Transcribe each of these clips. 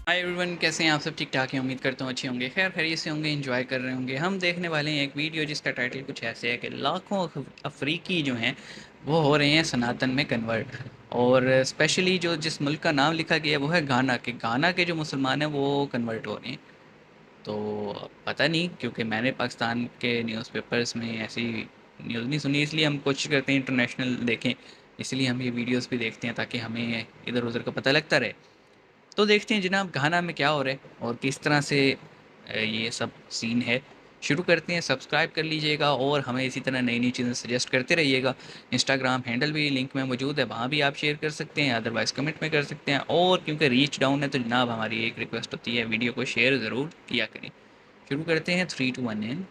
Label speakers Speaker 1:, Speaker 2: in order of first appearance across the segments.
Speaker 1: Hi everyone, कैसे हैं आप सब? ठीक ठाक हैं, उम्मीद करता हूँ अच्छे होंगे, खैर खैरियत से होंगे, एंजॉय कर रहे होंगे। हम देखने वाले हैं एक वीडियो जिसका टाइटल कुछ ऐसे है कि लाखों अफ्रीकी जो हैं वो हो रहे हैं सनातन में कन्वर्ट। और स्पेशली जो जिस मुल्क का नाम लिखा गया है वो है गाना के जो मुसलमान हैं वो कन्वर्ट हो रहे हैं। तो पता नहीं, क्योंकि मैंने पाकिस्तान के न्यूज़पेपर्स में ऐसी न्यूज़ नहीं सुनी, इसलिए हम कोशिश करते हैं इंटरनेशनल देखें। इसलिए हम ये वीडियोस भी देखते हैं ताकि हमें इधर उधर का पता लगता रहे। तो देखते हैं जनाब घाना में क्या हो रहा है और किस तरह से ये सब सीन है। शुरू करते हैं, सब्सक्राइब कर लीजिएगा और हमें इसी तरह नई नई चीज़ें सजेस्ट करते रहिएगा। इंस्टाग्राम हैंडल भी लिंक में मौजूद है, वहाँ भी आप शेयर कर सकते हैं, अदरवाइज़ कमेंट में कर सकते हैं। और क्योंकि रीच डाउन है तो जनाब हमारी एक रिक्वेस्ट होती है, वीडियो को शेयर ज़रूर किया करें। शुरू करते हैं, 3 2 1 एंड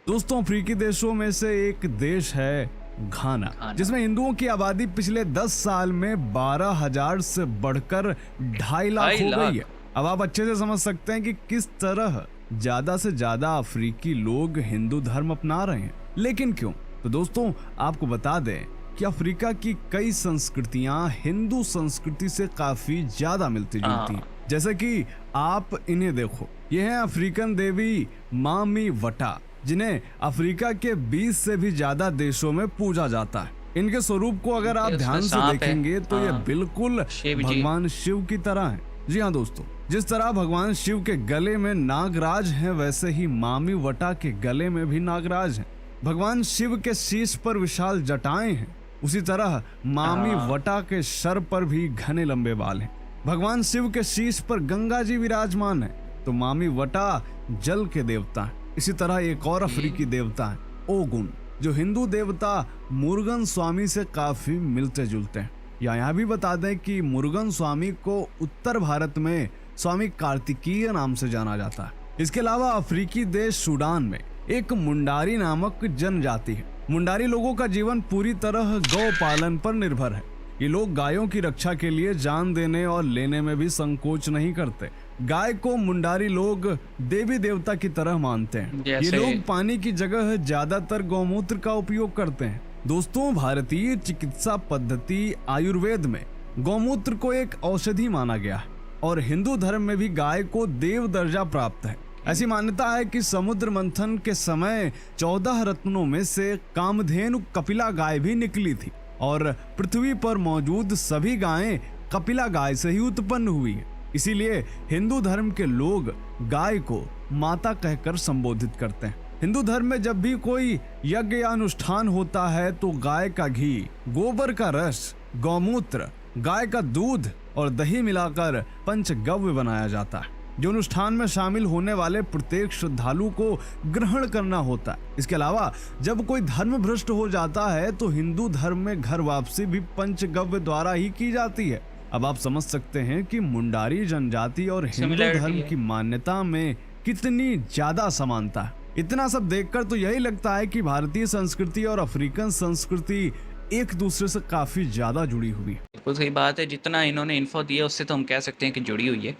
Speaker 2: दोस्तों, अफ्रीकी देशों में से एक देश है घाना,
Speaker 1: खाना।
Speaker 2: जिसमें हिंदुओं की आबादी पिछले 10 साल में 12,000 से बढ़कर 2.5 लाख
Speaker 1: ढाई
Speaker 2: हो गई है।
Speaker 1: लाख
Speaker 2: अब आप अच्छे से समझ सकते हैं कि किस तरह ज्यादा से ज्यादा अफ्रीकी लोग हिंदू धर्म अपना रहे हैं। लेकिन क्यों? तो दोस्तों, आपको बता दें कि अफ्रीका की कई संस्कृतियां हिंदू संस्कृति से काफी ज्यादा मिलती जुलती हैं।
Speaker 1: हाँ।
Speaker 2: जैसे कि आप इन्हें देखो, ये है अफ्रीकन देवी मामी वटा, जिन्हें अफ्रीका के 20 से भी ज्यादा देशों में पूजा जाता है। इनके स्वरूप को अगर आप
Speaker 1: ये उसमें
Speaker 2: ध्यान से
Speaker 1: सांप है।
Speaker 2: देखेंगे तो ये
Speaker 1: हाँ,
Speaker 2: बिल्कुल
Speaker 1: शिव जी।
Speaker 2: भगवान शिव की तरह है। जी हाँ दोस्तों, जिस तरह भगवान शिव के गले में नागराज हैं, वैसे ही मामी वटा के गले में भी नागराज हैं। भगवान शिव के शीश पर विशाल जटाएं हैं, उसी तरह मामी
Speaker 1: हाँ।
Speaker 2: वटा के सर पर भी घने लंबे बाल हैं। भगवान शिव के शीश पर गंगा जी विराजमान है, तो मामी वटा जल के देवता हैं। इसी तरह एक और अफ्रीकी देवता है ओगुन, जो हिंदू देवता मुरुगन स्वामी से काफी मिलते जुलते हैं। यहाँ भी बता दें कि मुरुगन स्वामी को उत्तर भारत में स्वामी कार्तिकीय नाम से जाना जाता है। इसके अलावा अफ्रीकी देश सूडान में एक मुंडारी नामक जनजाति है। मुंडारी लोगों का जीवन पूरी तरह गौ पालन पर निर्भर है। ये लोग गायों की रक्षा के लिए जान देने और लेने में भी संकोच नहीं करते। गाय को मुंडारी लोग देवी देवता की तरह मानते हैं। ये
Speaker 1: जैसे
Speaker 2: लोग पानी की जगह ज्यादातर गौमूत्र का उपयोग करते हैं। दोस्तों, भारतीय चिकित्सा पद्धति आयुर्वेद में गौमूत्र को एक औषधि माना गया है और हिंदू धर्म में भी गाय को देव दर्जा प्राप्त है। ऐसी मान्यता है कि समुद्र मंथन के समय 14 रत्नों में से कामधेनु कपिला गाय भी निकली थी और पृथ्वी पर मौजूद सभी गायें कपिला गाय से ही उत्पन्न हुई है। इसीलिए हिंदू धर्म के लोग गाय को माता कहकर संबोधित करते हैं। हिंदू धर्म में जब भी कोई यज्ञ या अनुष्ठान होता है तो गाय का घी, गोबर का रस, गौमूत्र, गाय का दूध और दही मिलाकर पंचगव्य बनाया जाता है, जो अनुष्ठान में शामिल होने वाले प्रत्येक श्रद्धालु को ग्रहण करना होता है। इसके अलावा जब कोई धर्म भ्रष्ट हो जाता है तो हिंदू धर्म में घर वापसी भी पंचगव्य द्वारा ही की जाती है। अब आप समझ सकते हैं कि मुंडारी जनजाति और हिंदू
Speaker 1: सिमिलैरिटी
Speaker 2: धर्म
Speaker 1: है।
Speaker 2: की मान्यता में कितनी ज्यादा समानता है। इतना सब देखकर तो यही लगता है कि भारतीय संस्कृति और अफ्रीकन संस्कृति एक दूसरे से काफी ज्यादा जुड़ी हुई है।
Speaker 1: बिल्कुल सही बात है, जितना इन्होंने इन्फो दी है उससे तो हम कह सकते हैं कि जुड़ी हुई है।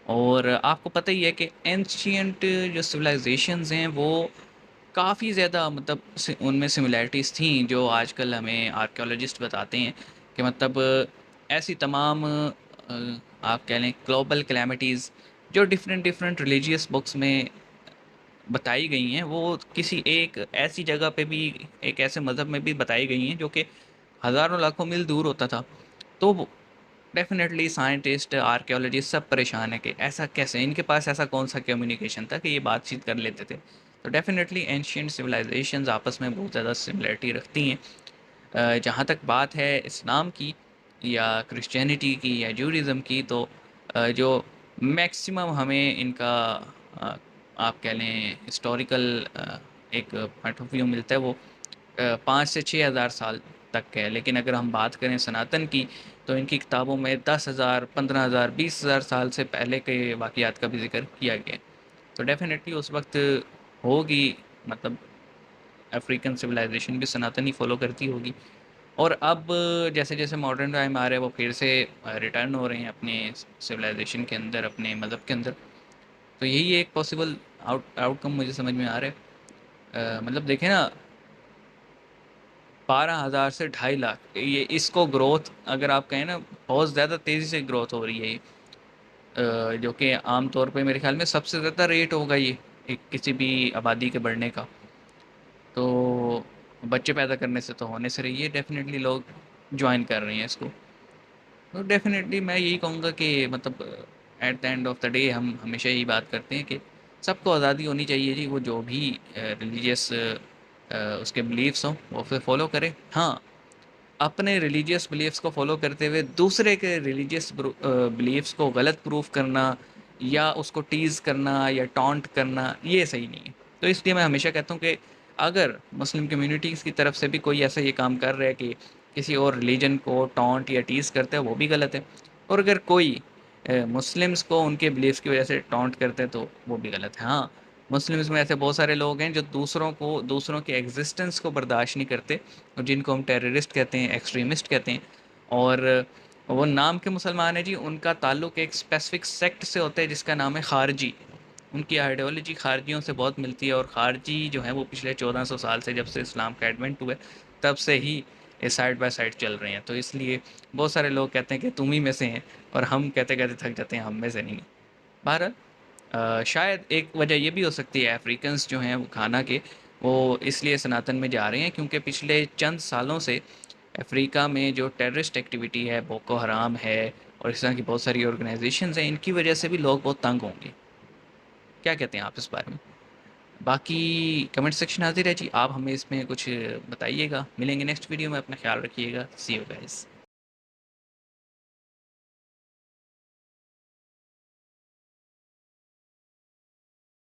Speaker 1: और आपको पता ही है कि एंशियंट जो सिविलाइजेशंस हैं वो काफ़ी ज़्यादा, मतलब उनमें सिमिलैरिटीज़ थी जो आजकल हमें आर्कियोलॉजिस्ट बताते हैं कि मतलब ऐसी तमाम आप कह लें ग्लोबल कैलेमिटीज़ जो डिफरेंट डिफरेंट रिलीजियस बुक्स में बताई गई हैं, वो किसी एक ऐसी जगह पे भी, एक ऐसे मज़हब में भी बताई गई हैं जो कि हज़ारों लाखों मील दूर होता था। तो डेफिनेटली साइंटिस्ट, आर्कियोलॉजिस्ट सब परेशान है कि ऐसा कैसे, इनके पास ऐसा कौन सा कम्युनिकेशन था कि ये बातचीत कर लेते थे। तो डेफिनेटली एंशियंट सिविलाइजेशंस आपस में बहुत ज़्यादा सिमिलरिटी रखती हैं। जहाँ तक बात है इस्लाम की या क्रिश्चियनिटी की या जूडिज़म की, तो जो मैक्सिमम हमें इनका अ, आप कह लें हिस्टोरिकल एक पॉइंट ऑफ व्यू मिलता है, वो 5 से 6 हज़ार साल तक है। लेकिन अगर हम बात करें सनातन की, तो इनकी किताबों में 10,000, 15,000, 20,000 साल से पहले के वाक़यात का भी ज़िक्र किया गया है। तो डेफ़िनेटली उस वक्त होगी, मतलब अफ्रीकन सिविलाइजेशन भी सनातन ही फॉलो करती होगी। और अब जैसे जैसे मॉडर्न टाइम आ रहा है वो फिर से रिटर्न हो रहे हैं अपने सिविलाइजेशन के अंदर, अपने मज़हब के अंदर। तो यही एक पॉसिबल आउटकम मुझे समझ में आ रहा है। मतलब देखें ना, 12,000 से 2.5 लाख, ये इसको ग्रोथ अगर आप कहें ना, बहुत ज़्यादा तेज़ी से ग्रोथ हो रही है ये। जो कि आम तौर पे मेरे ख्याल में सबसे ज़्यादा रेट होगा ये एक किसी भी आबादी के बढ़ने का। तो बच्चे पैदा करने से तो होने से रही है, डेफ़िनेटली लोग जॉइन कर रहे हैं इसको। तो डेफ़िनेटली मैं यही कहूँगा कि मतलब at the end of the day हम हमेशा यही बात करते हैं कि सबको आज़ादी होनी चाहिए जी, वो जो भी रिलीजियस उसके बिलीव्स हों वो फिर फॉलो करे। हाँ, अपने रिलीजियस बिलीव्स को फॉलो करते हुए दूसरे के रिलीजियस बिलीव्स को गलत प्रूफ करना या उसको टीज़ करना या टॉन्ट करना, ये सही नहीं है। तो इसलिए मैं हमेशा कहता हूँ कि अगर मुस्लिम कम्युनिटीज़ की तरफ से भी कोई ऐसा ये काम कर रहा है कि किसी और रिलीजन को टॉन्ट या टीज़ करता है, वो भी गलत है। और अगर कोई मुस्लिम्स को उनके बिलीव्स की वजह से टॉन्ट करते हैं तो वो भी गलत है। हाँ, मुस्लिम्स में ऐसे बहुत सारे लोग हैं जो दूसरों के एग्जिस्टेंस को बर्दाश्त नहीं करते और जिनको हम टेररिस्ट कहते हैं, एक्सट्रीमिस्ट कहते हैं। और वो नाम के मुसलमान हैं जी, उनका ताल्लुक एक स्पेसिफिक सेक्ट से होता है जिसका नाम है खारजी। उनकी आइडियोलॉजी खारजियों से बहुत मिलती है और खारजी जो है वो पिछले 1400 साल से, जब से इस्लाम का एडवेंट हुआ है, तब से ही ये साइड बाय साइड चल रहे हैं। तो इसलिए बहुत सारे लोग कहते हैं कि तुम ही में से हैं, और हम कहते कहते थक जाते हैं हम में से नहीं हैं। बहरहाल शायद एक वजह ये भी हो सकती है अफ्रीकन्स जो हैं वो खाना के, वो इसलिए सनातन में जा रहे हैं क्योंकि पिछले चंद सालों से अफ्रीका में जो टेररिस्ट एक्टिविटी है, बोको हराम है और इस तरह की बहुत सारी ऑर्गेनाइजेशंस हैं, इनकी वजह से भी लोग बहुत तंग होंगे। क्या कहते हैं आप इस बारे में? बाकी कमेंट सेक्शन हाजिर है जी, आप हमें इसमें कुछ बताइएगा। मिलेंगे नेक्स्ट वीडियो में, अपना ख्याल रखिएगा। सी यू गाइस।